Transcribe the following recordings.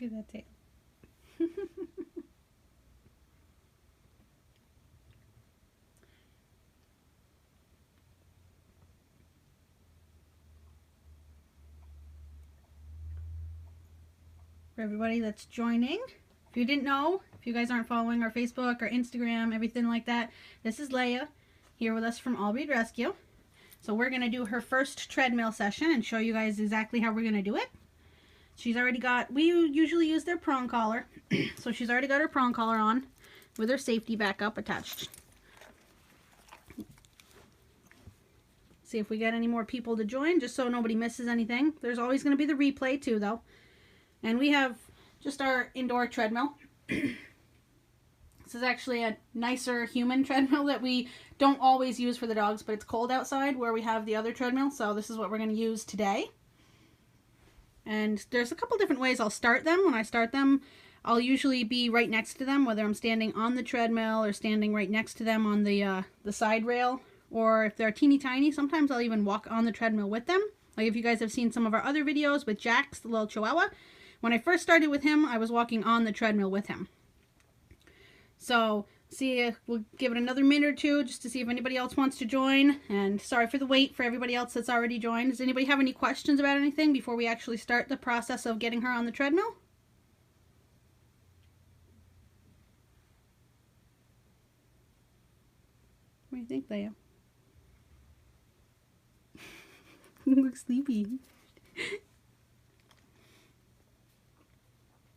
Look at that tail. For everybody that's joining, if you didn't know, if you guys aren't following our Facebook or Instagram, everything like that, this is Leia here with us from All Breed Rescue. So we're going to do her first treadmill session and show you guys exactly how we're going to do it. She's already got, we usually use their prong collar, so she's already got her prong collar on with her safety backup attached. See if we get any more people to join, just so nobody misses anything. There's always going to be the replay too, though. And we have just our indoor treadmill. This is actually a nicer human treadmill that we don't always use for the dogs, but it's cold outside where we have the other treadmill, so this is what we're going to use today. And there's a couple different ways I'll start them. When I start them, I'll usually be right next to them, whether I'm standing on the treadmill or standing right next to them on the side rail, or if they're teeny tiny, sometimes I'll even walk on the treadmill with them. Like if you guys have seen some of our other videos with Jax, the little Chihuahua, when I first started with him, I was walking on the treadmill with him. So, see, we'll give it another minute or two just to see if anybody else wants to join. And sorry for the wait for everybody else that's already joined. Does anybody have any questions about anything before we actually start the process of getting her on the treadmill? What do you think, Leia? You look sleepy.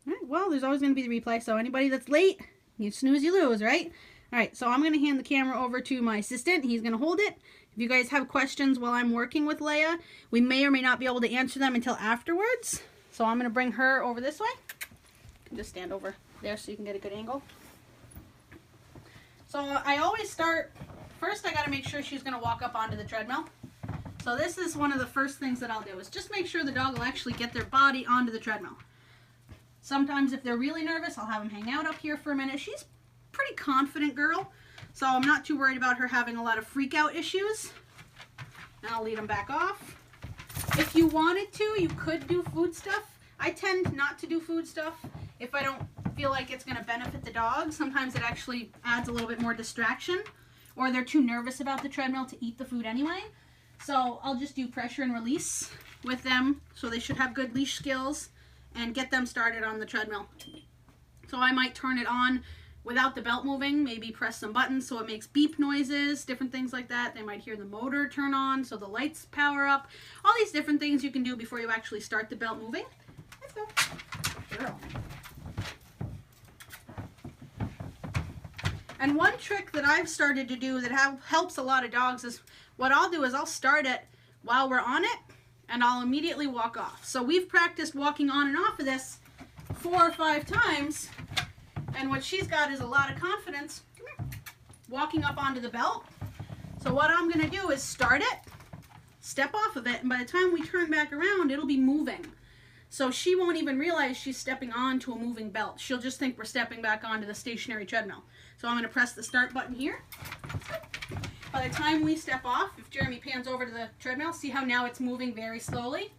Alright, well, there's always going to be the replay, so anybody that's late, you snooze, you lose, right? Alright, so I'm going to hand the camera over to my assistant. He's going to hold it. If you guys have questions while I'm working with Leia, we may or may not be able to answer them until afterwards. So I'm going to bring her over this way. You can just stand over there so you can get a good angle. So I always start, first I got to make sure she's going to walk up onto the treadmill. So this is one of the first things that I'll do, is just make sure the dog will actually get their body onto the treadmill. Sometimes if they're really nervous, I'll have them hang out up here for a minute. She's a pretty confident girl, so I'm not too worried about her having a lot of freak out issues. And I'll lead them back off. If you wanted to, you could do food stuff. I tend not to do food stuff if I don't feel like it's going to benefit the dog. Sometimes it actually adds a little bit more distraction, or they're too nervous about the treadmill to eat the food anyway. So I'll just do pressure and release with them, so they should have good leash skills, and get them started on the treadmill. So I might turn it on without the belt moving, maybe press some buttons so it makes beep noises, different things like that. They might hear the motor turn on so the lights power up. All these different things you can do before you actually start the belt moving. Let's go. Girl. And one trick that I've started to do that helps a lot of dogs is, what I'll do is I'll start it while we're on it, and I'll immediately walk off. So we've practiced walking on and off of this 4 or 5 times, and what she's got is a lot of confidence walking up onto the belt. So what I'm going to do is start it, step off of it, and by the time we turn back around, it'll be moving. So she won't even realize she's stepping onto a moving belt. She'll just think we're stepping back onto the stationary treadmill. So I'm going to press the start button here. By the time we step off, if Jeremy pans over to the treadmill, see how now it's moving very slowly?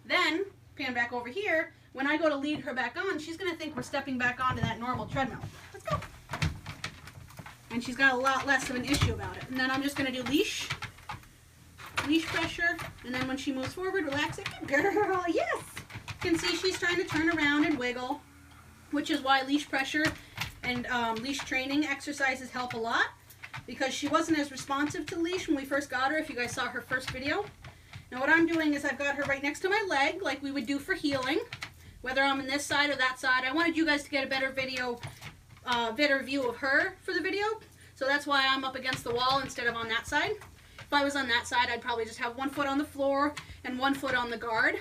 Then, pan back over here, when I go to lead her back on, she's going to think we're stepping back onto that normal treadmill. Let's go. And she's got a lot less of an issue about it. And then I'm just going to do leash pressure, and then when she moves forward, relax it. Good girl, yes! You can see she's trying to turn around and wiggle, which is why leash pressure and leash training exercises help a lot. Because she wasn't as responsive to the leash when we first got her, if you guys saw her first video. Now what I'm doing is I've got her right next to my leg, like we would do for heeling, whether I'm on this side or that side. I wanted you guys to get a better view of her for the video, so that's why I'm up against the wall instead of on that side. If I was on that side, I'd probably just have 1 foot on the floor and 1 foot on the guard.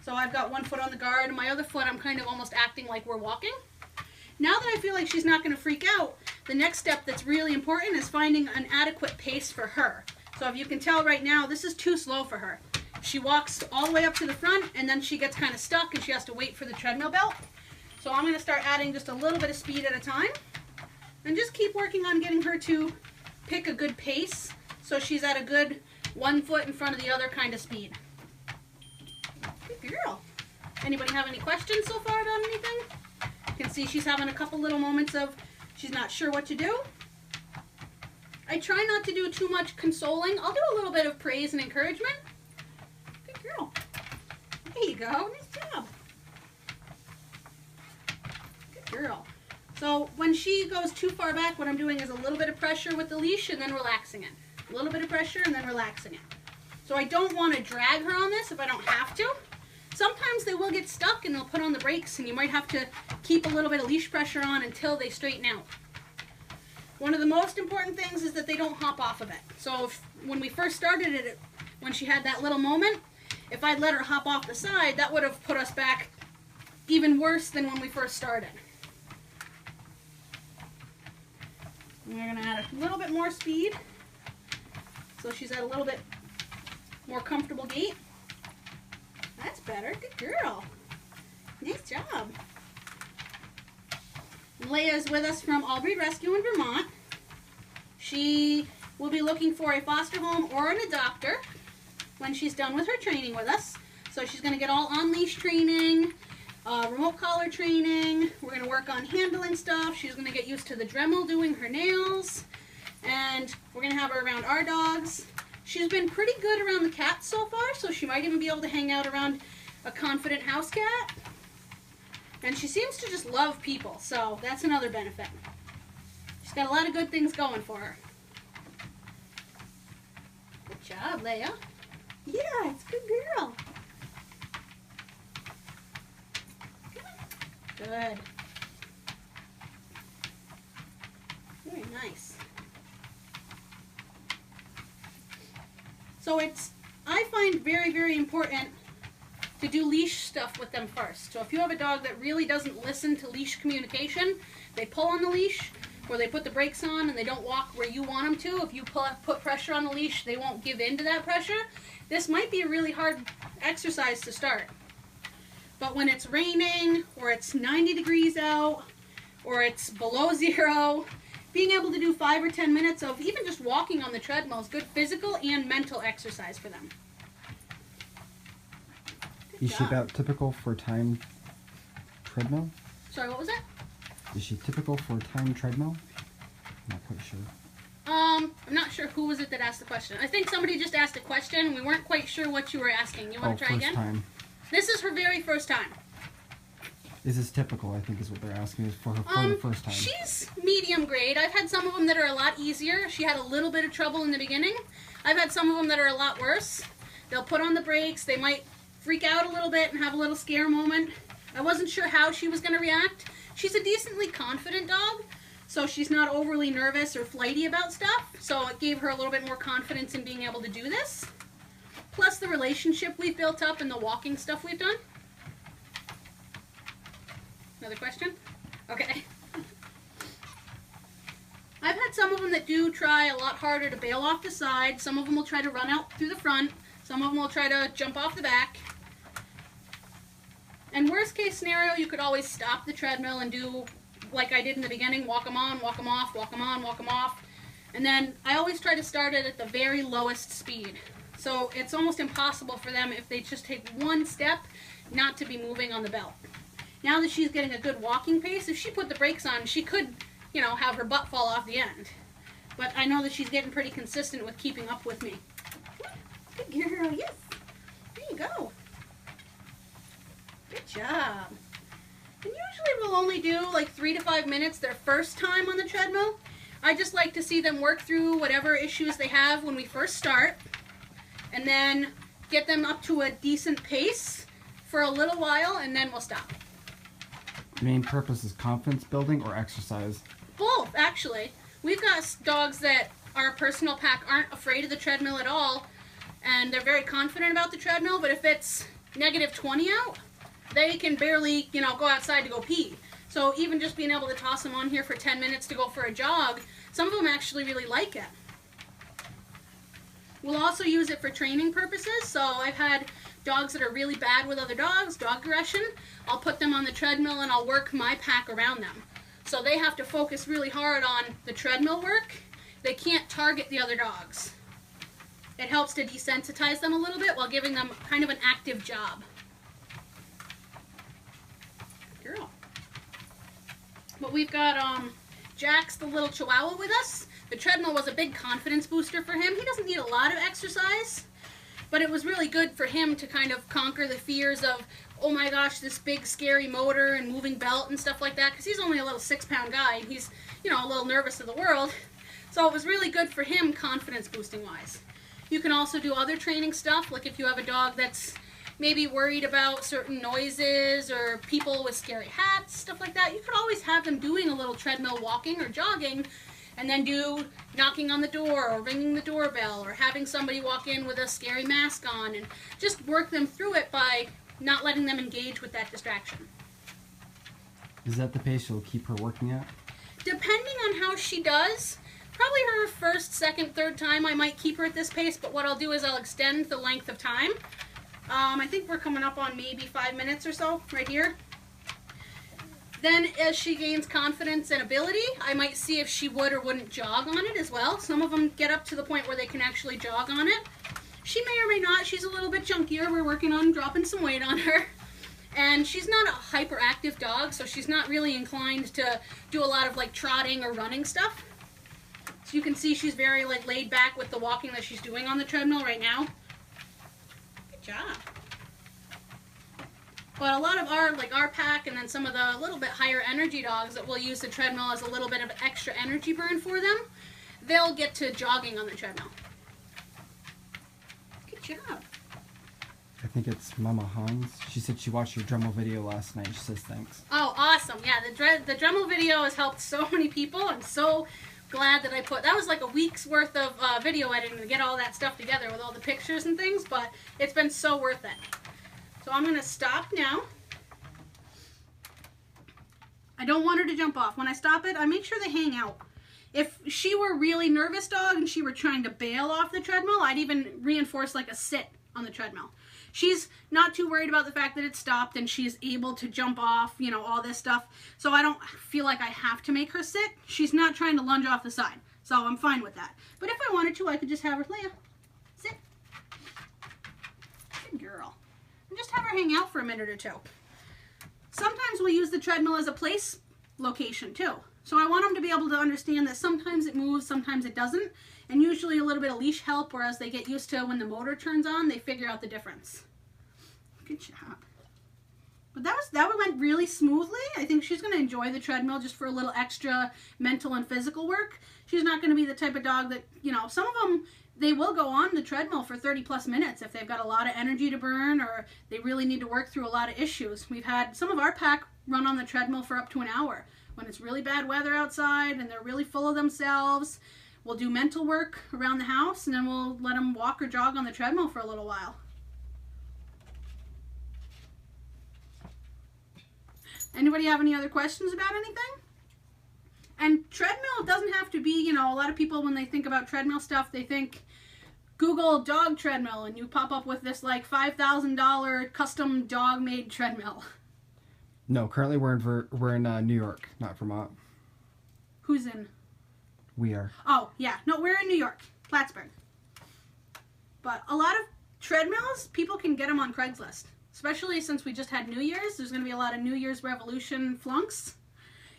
So I've got 1 foot on the guard, and my other foot I'm kind of almost acting like we're walking. Now that I feel like she's not going to freak out, the next step that's really important is finding an adequate pace for her. So if you can tell right now, this is too slow for her. She walks all the way up to the front, and then she gets kind of stuck, and she has to wait for the treadmill belt. So I'm going to start adding just a little bit of speed at a time, and just keep working on getting her to pick a good pace, so she's at a good 1 foot in front of the other kind of speed. Good girl. Anybody have any questions so far about anything? You can see she's having a couple little moments of she's not sure what to do. I try not to do too much consoling. I'll do a little bit of praise and encouragement. Good girl. There you go. Nice job. Good girl. So when she goes too far back, what I'm doing is a little bit of pressure with the leash and then relaxing it. A little bit of pressure and then relaxing it. So I don't want to drag her on this if I don't have to. Sometimes they will get stuck and they'll put on the brakes and you might have to keep a little bit of leash pressure on until they straighten out. One of the most important things is that they don't hop off of it. So when we first started it, when she had that little moment, if I'd let her hop off the side, that would have put us back even worse than when we first started. And we're going to add a little bit more speed. So she's at a little bit more comfortable gait. That's better. Good girl. Nice job. Leia's with us from All Breed Rescue in Vermont. She will be looking for a foster home or an adopter when she's done with her training with us. So she's going to get all on-leash training, remote collar training. We're going to work on handling stuff. She's going to get used to the Dremel doing her nails. And we're going to have her around our dogs. She's been pretty good around the cats so far, so she might even be able to hang out around a confident house cat. And she seems to just love people, so that's another benefit. She's got a lot of good things going for her. Good job, Leia. Yeah, it's a good girl. Good. Very nice. So I find very, very important to do leash stuff with them first. So if you have a dog that really doesn't listen to leash communication, they pull on the leash or they put the brakes on and they don't walk where you want them to. If you put pressure on the leash, they won't give in to that pressure. This might be a really hard exercise to start. But when it's raining or it's 90 degrees out or it's below zero, being able to do 5 or 10 minutes of even just walking on the treadmill is good physical and mental exercise for them. Is she about typical for time treadmill? Sorry, what was that? Is she typical for time treadmill? I'm not quite sure. I'm not sure who was it that asked the question. I think somebody just asked a question. We weren't quite sure what you were asking. You want to try again? First time. This is her very first time. Is this typical, I think is what they're asking, is for her for the first time. She's medium grade. I've had some of them that are a lot easier. She had a little bit of trouble in the beginning. I've had some of them that are a lot worse. They'll put on the brakes. They might freak out a little bit and have a little scare moment. I wasn't sure how she was going to react. She's a decently confident dog, so she's not overly nervous or flighty about stuff. So it gave her a little bit more confidence in being able to do this. Plus the relationship we've built up and the walking stuff we've done. Another question? Okay. I've had some of them that do try a lot harder to bail off the side. Some of them will try to run out through the front. Some of them will try to jump off the back. And worst case scenario, you could always stop the treadmill and do like I did in the beginning, walk them on, walk them off, walk them on, walk them off. And then I always try to start it at the very lowest speed. So it's almost impossible for them, if they just take one step, not to be moving on the belt. Now that she's getting a good walking pace, if she put the brakes on, she could, you know, have her butt fall off the end. But I know that she's getting pretty consistent with keeping up with me. Good girl, yes. There you go. Good job. And usually we'll only do like 3 to 5 minutes their first time on the treadmill. I just like to see them work through whatever issues they have when we first start, and then get them up to a decent pace for a little while, and then we'll stop. The main purpose is confidence building or exercise? Both, actually. We've got dogs that our personal pack aren't afraid of the treadmill at all, and they're very confident about the treadmill, but if it's negative 20 out, they can barely, you know, go outside to go pee. So even just being able to toss them on here for 10 minutes to go for a jog, some of them actually really like it. We'll also use it for training purposes. So I've had dogs that are really bad with other dogs, dog aggression. I'll put them on the treadmill and I'll work my pack around them. So they have to focus really hard on the treadmill work. They can't target the other dogs. It helps to desensitize them a little bit while giving them kind of an active job. But we've got Jax, the little Chihuahua, with us. The treadmill was a big confidence booster for him. He doesn't need a lot of exercise, but it was really good for him to kind of conquer the fears of, oh my gosh, this big scary motor and moving belt and stuff like that, because he's only a little 6-pound guy, and he's, you know, a little nervous of the world. So it was really good for him confidence boosting wise. You can also do other training stuff, like if you have a dog that's maybe worried about certain noises or people with scary hats, stuff like that. You could always have them doing a little treadmill walking or jogging, and then do knocking on the door or ringing the doorbell or having somebody walk in with a scary mask on, and just work them through it by not letting them engage with that distraction. Is that the pace you'll keep her working at? Depending on how she does, probably her first, second, third time I might keep her at this pace, but what I'll do is I'll extend the length of time. I think we're coming up on maybe 5 minutes or so right here. Then as she gains confidence and ability, I might see if she would or wouldn't jog on it as well. Some of them get up to the point where they can actually jog on it. She may or may not. She's a little bit chunkier. We're working on dropping some weight on her. And she's not a hyperactive dog, so she's not really inclined to do a lot of like trotting or running stuff. So you can see she's very like laid back with the walking that she's doing on the treadmill right now. Good job. But a lot of our pack, and then some of the little bit higher energy dogs that will use the treadmill as a little bit of extra energy burn for them, they'll get to jogging on the treadmill. Good job. I think it's Mama Hans. She said she watched your Dremel video last night. She says thanks. Oh, awesome. Yeah, the Dremel video has helped so many people. I'm so glad that that was like a week's worth of video editing to get all that stuff together with all the pictures and things, but it's been so worth it. So I'm going to stop now. I don't want her to jump off. When I stop it, I make sure they hang out. If she were a really nervous dog and she were trying to bail off the treadmill, I'd even reinforce like a sit on the treadmill. She's not too worried about the fact that it stopped and she's able to jump off, you know, all this stuff. So I don't feel like I have to make her sit. She's not trying to lunge off the side. So I'm fine with that. But if I wanted to, I could just have her, Leia, sit. Good girl. And just have her hang out for a minute or two. Sometimes we'll use the treadmill as a place location too. So I want them to be able to understand that sometimes it moves, sometimes it doesn't. And usually a little bit of leash help, or as they get used to when the motor turns on, they figure out the difference. Good job. But that went really smoothly. I think she's going to enjoy the treadmill just for a little extra mental and physical work. She's not going to be the type of dog that, you know, some of them, they will go on the treadmill for 30 plus minutes if they've got a lot of energy to burn or they really need to work through a lot of issues. We've had some of our pack run on the treadmill for up to an hour. When it's really bad weather outside and they're really full of themselves, we'll do mental work around the house and then we'll let them walk or jog on the treadmill for a little while. Anybody have any other questions about anything? And treadmill doesn't have to be, you know, a lot of people when they think about treadmill stuff, they think Google dog treadmill and you pop up with this like $5,000 custom dog made treadmill. No, currently we're in New York, not Vermont. Who's in? We are. Oh, yeah. No, we're in New York, Plattsburgh. But a lot of treadmills, people can get them on Craigslist. Especially since we just had New Year's. There's going to be a lot of New Year's Revolution flunks.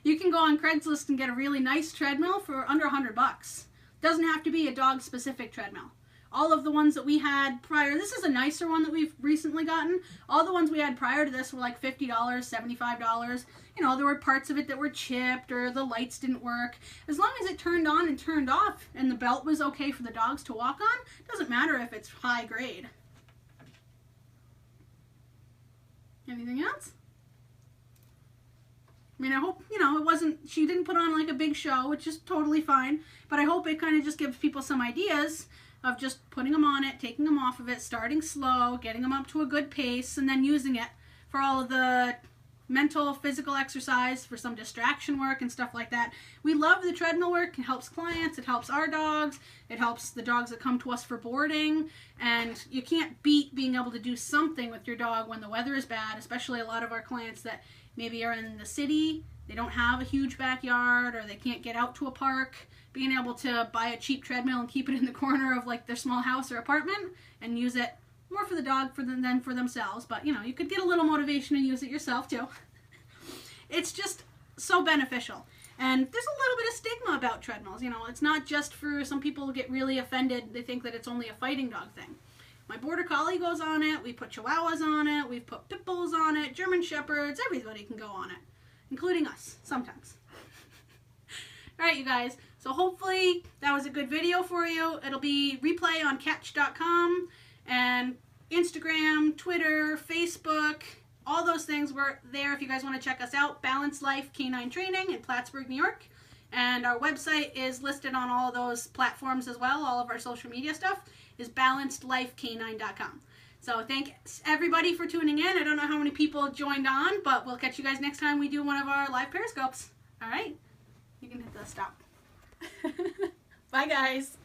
You can go on Craigslist and get a really nice treadmill for under $100. Doesn't have to be a dog-specific treadmill. All of the ones that we had prior, this is a nicer one that we've recently gotten. All the ones we had prior to this were like $50, $75. You know, there were parts of it that were chipped or the lights didn't work. As long as it turned on and turned off and the belt was okay for the dogs to walk on, it doesn't matter if it's high grade. Anything else? I mean, I hope, you know, it wasn't, she didn't put on like a big show, which is totally fine, but I hope it kind of just gives people some ideas of just putting them on it, taking them off of it, starting slow, getting them up to a good pace, and then using it for all of the mental, physical exercise, for some distraction work and stuff like that. We love the treadmill work. It helps clients, it helps our dogs, it helps the dogs that come to us for boarding, and you can't beat being able to do something with your dog when the weather is bad, especially a lot of our clients that maybe are in the city, they don't have a huge backyard, or they can't get out to a park. Being able to buy a cheap treadmill and keep it in the corner of like their small house or apartment and use it more for the dog than for themselves. But, you know, you could get a little motivation and use it yourself too. It's just so beneficial. And there's a little bit of stigma about treadmills. You know, it's not just for some people who get really offended. They think that it's only a fighting dog thing. My Border Collie goes on it. We put Chihuahuas on it. We've put Pit Bulls on it. German Shepherds. Everybody can go on it, including us sometimes. All right, you guys. So hopefully that was a good video for you. It'll be replay on catch.com and Instagram, Twitter, Facebook. All those things were there if you guys want to check us out. Balanced Life Canine Training in Plattsburgh, New York. And our website is listed on all those platforms as well. All of our social media stuff is balancedlifecanine.com. So thanks everybody for tuning in. I don't know how many people joined on, but we'll catch you guys next time we do one of our live periscopes. All right. You can hit the stop. Bye, guys.